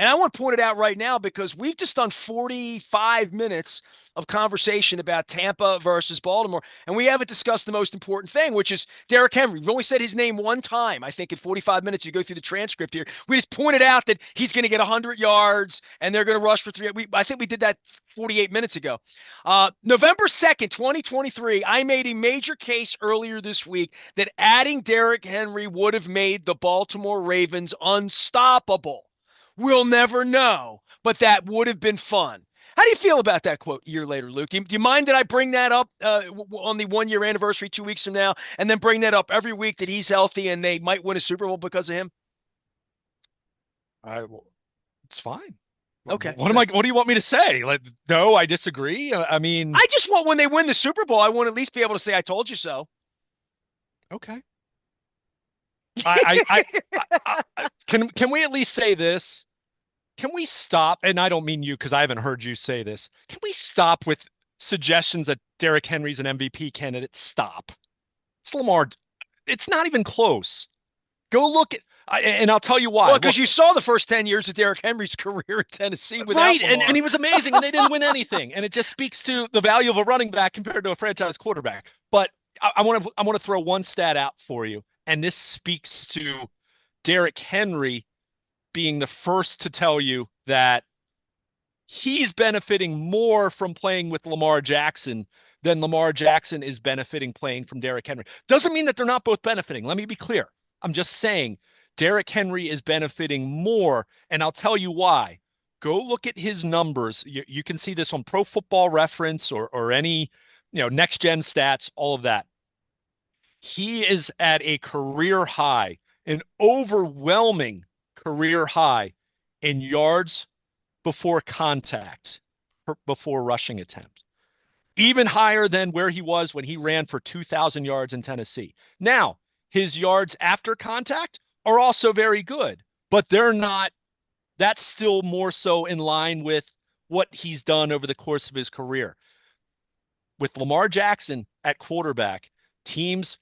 A: I want to point it out right now because we've just done 45 minutes of conversation about Tampa versus Baltimore, and we haven't discussed the most important thing, which is Derrick Henry. We've only said his name one time, I think, in 45 minutes. You go through the transcript here. We just pointed out that he's going to get 100 yards, and they're going to rush for 3. I think we did that 48 minutes ago. November 2nd, 2023, I made a major case earlier this week that adding Derrick Henry would have made the Baltimore Ravens unstoppable. We'll never know, but that would have been fun. How do you feel about that quote a year later, Luke? Do you mind that I bring that up on the 1-year anniversary 2 weeks from now, and then bring that up every week that he's healthy and they might win a Super Bowl because of him?
B: It's fine.
A: Okay.
B: What do you want me to say? Like, no, I disagree. I mean,
A: I just want when they win the Super Bowl, I want to at least be able to say I told you so.
B: Okay. Can we at least say this? Can we stop? And I don't mean you because I haven't heard you say this. Can we stop with suggestions that Derrick Henry's an MVP candidate? Stop. It's Lamar. It's not even close. Go look at, and I'll tell you why.
A: Well, because you saw the first 10 years of Derrick Henry's career in Tennessee without
B: right,
A: Lamar.
B: and he was amazing, and they didn't win anything. And it just speaks to the value of a running back compared to a franchise quarterback. But I want to throw one stat out for you, and this speaks to Derrick Henry being the first to tell you that he's benefiting more from playing with Lamar Jackson than Lamar Jackson is benefiting playing from Derrick Henry. Doesn't mean that they're not both benefiting. Let me be clear. I'm just saying Derrick Henry is benefiting more, and I'll tell you why. Go look at his numbers. You can see this on Pro Football Reference or any next gen stats, all of that. He is at a career high, an overwhelming career high in yards before contact, before rushing attempt. Even higher than where he was when he ran for 2,000 yards in Tennessee. Now, his yards after contact are also very good, but they're not, that's still more so in line with what he's done over the course of his career. With Lamar Jackson at quarterback, teams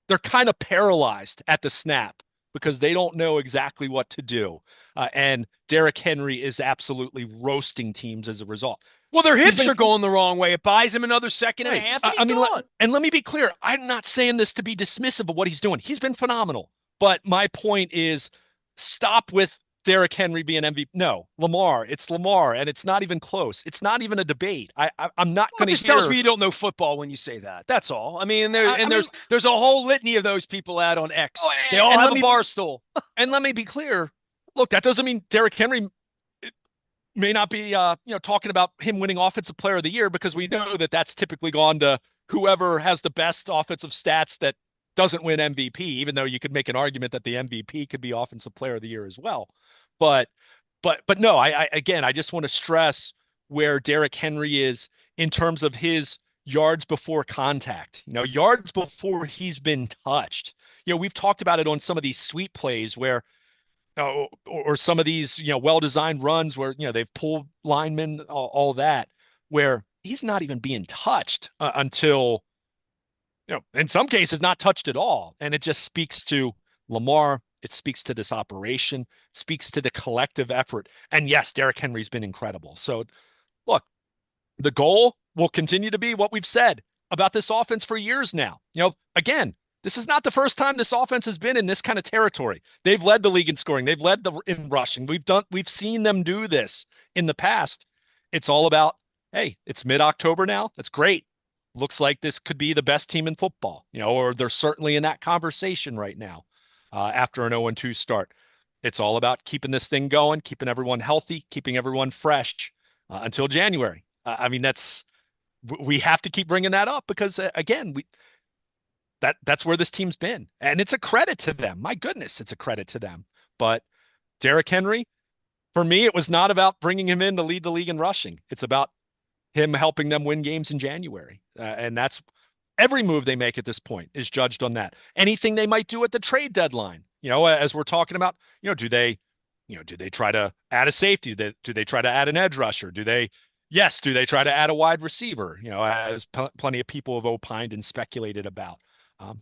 B: they're kind of paralyzed at the snap because they don't know exactly what to do. And Derrick Henry is absolutely roasting teams as a result.
A: Well, their hips are going the wrong way. It buys him another second and a half, and he's gone.
B: And let me be clear. I'm not saying this to be dismissive of what he's doing. He's been phenomenal. But my point is, stop with Derrick Henry being MVP. No, Lamar. It's Lamar, and it's not even close. It's not even a debate. I'm not going to.
A: It just tells me you don't know football when you say that. That's all. I mean, there's a whole litany of those people out on X. They all have a bar stool.
B: And let me be clear. Look, that doesn't mean Derrick Henry may not be talking about him winning Offensive Player of the Year, because we know that that's typically gone to whoever has the best offensive stats that doesn't win MVP, even though you could make an argument that the MVP could be Offensive Player of the Year as well. But no, I just want to stress where Derrick Henry is in terms of his yards before contact, yards before he's been touched. We've talked about it on some of these sweep plays where, or some of these, well-designed runs where, they've pulled linemen, all that, where he's not even being touched until, in some cases, not touched at all. And it just speaks to Lamar. It speaks to this operation, speaks to the collective effort. And yes, Derrick Henry's been incredible. So look, The goal will continue to be what we've said about this offense for years now. Again, this is not the first time this offense has been in this kind of territory. They've led the league in scoring. They've led in rushing. We've seen them do this in the past. It's all about, hey, it's mid-October now. That's great. Looks like this could be the best team in football, or they're certainly in that conversation right now after an 0-2 start. It's all about keeping this thing going, keeping everyone healthy, keeping everyone fresh until January. I mean, we have to keep bringing that up because again, that's where this team's been, and it's a credit to them. My goodness, it's a credit to them. But Derrick Henry, for me, it was not about bringing him in to lead the league in rushing. It's about him helping them win games in January, and that's every move they make at this point is judged on that. Anything they might do at the trade deadline, as we're talking about, do they try to add a safety? Do they try to add an edge rusher? Do they try to add a wide receiver? As plenty of people have opined and speculated about.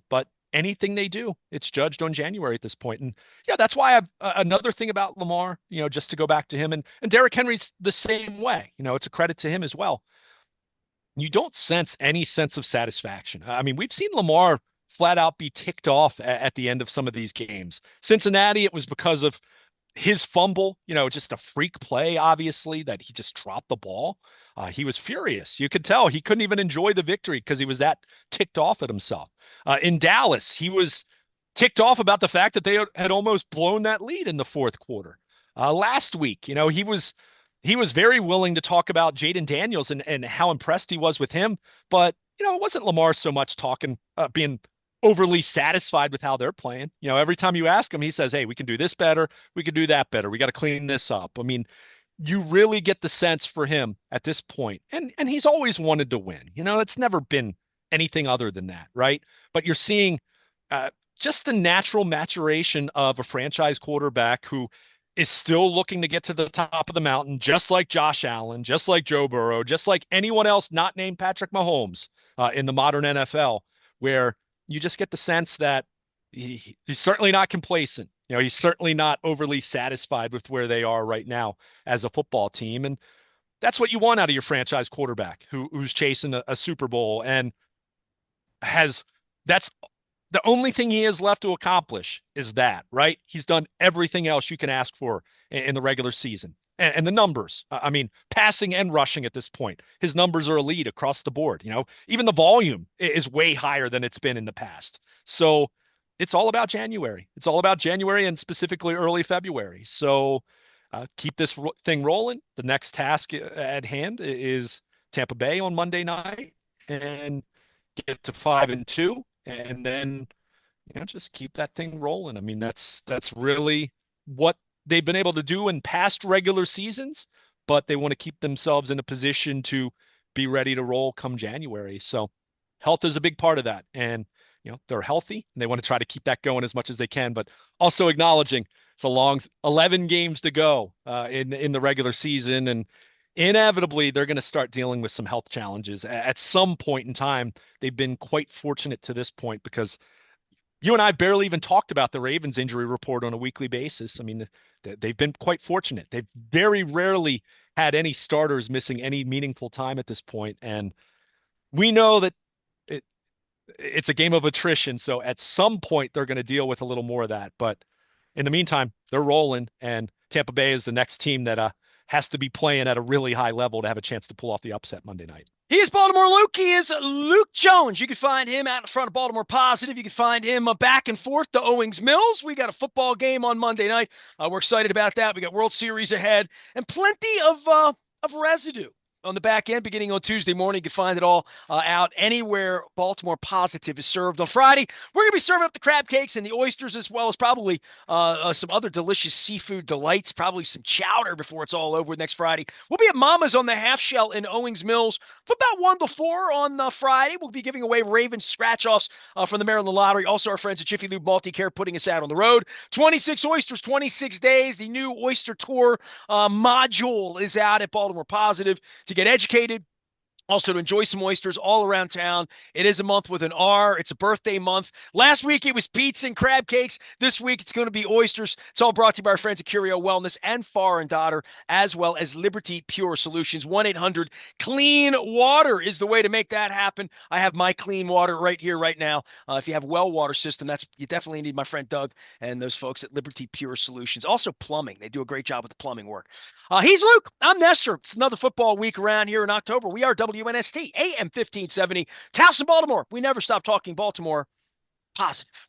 B: But anything they do, it's judged on January at this point. And yeah, that's why another thing about Lamar, just to go back to him and Derrick Henry's the same way. It's a credit to him as well. You don't sense any sense of satisfaction. I mean, we've seen Lamar flat out be ticked off at the end of some of these games. Cincinnati, it was because of his fumble, just a freak play, obviously, that he just dropped the ball. He was furious. You could tell he couldn't even enjoy the victory because he was that ticked off at himself. In Dallas, he was ticked off about the fact that they had almost blown that lead in the fourth quarter. Last week, he was very willing to talk about Jaden Daniels and how impressed he was with him. But, it wasn't Lamar so much being overly satisfied with how they're playing. Every time you ask him, he says, hey, we can do this better. We can do that better. We got to clean this up. I mean, you really get the sense for him at this point. And he's always wanted to win. It's never been anything other than that, right? But you're seeing just the natural maturation of a franchise quarterback who is still looking to get to the top of the mountain, just like Josh Allen, just like Joe Burrow, just like anyone else not named Patrick Mahomes in the modern NFL, where you just get the sense that he's certainly not complacent. He's certainly not overly satisfied with where they are right now as a football team. And that's what you want out of your franchise quarterback who's chasing a Super Bowl and that's the only thing he has left to accomplish is that, right? He's done everything else you can ask for in the regular season. And the numbers, I mean, passing and rushing at this point, his numbers are elite across the board. Even the volume is way higher than it's been in the past. So it's all about January. It's all about January and specifically early February. So keep this thing rolling. The next task at hand is Tampa Bay on Monday night and get to 5-2, and then just keep that thing rolling. I mean, that's really what they've been able to do in past regular seasons, but they want to keep themselves in a position to be ready to roll come January. So health is a big part of that. And, they're healthy and they want to try to keep that going as much as they can, but also acknowledging it's a long 11 games to go in the regular season. And inevitably they're going to start dealing with some health challenges at some point in time. They've been quite fortunate to this point because you and I barely even talked about the Ravens injury report on a weekly basis. I mean, they've been quite fortunate. They've very rarely had any starters missing any meaningful time at this point. And we know that it's a game of attrition. So at some point they're going to deal with a little more of that. But in the meantime, they're rolling, and Tampa Bay is the next team that has to be playing at a really high level to have a chance to pull off the upset Monday night.
A: He is Baltimore Luke. He is Luke Jones. You can find him out in front of Baltimore Positive. You can find him back and forth to Owings Mills. We got a football game on Monday night. We're excited about that. We got World Series ahead and plenty of residue on the back end beginning on Tuesday morning. You can find it all out anywhere Baltimore Positive is served. On Friday, we're going to be serving up the crab cakes and the oysters, as well as probably some other delicious seafood delights, probably some chowder before it's all over next Friday. We'll be at Mama's on the Half Shell in Owings Mills for about 1 to 4 on Friday. We'll be giving away Ravens scratch-offs from the Maryland Lottery. Also, our friends at Jiffy Lube Multi-Care putting us out on the road. 26 oysters, 26 days. The new Oyster Tour module is out at Baltimore Positive to get educated, Also, to enjoy some oysters all around town. It is a month with an R. It's a birthday month. Last week it was pizza and crab cakes. This week it's going to be oysters. It's all brought to you by our friends at Curio Wellness and Far and Daughter, as well as Liberty Pure Solutions. 1-800 Clean Water is the way to make that happen. I have my clean water right here, right now. If you have a well water system, you definitely need my friend Doug and those folks at Liberty Pure Solutions. Also, plumbing. They do a great job with the plumbing work. He's Luke. I'm Nestor. It's another football week around here in October. We are WNST, AM 1570, Towson, Baltimore. We never stop talking Baltimore positive.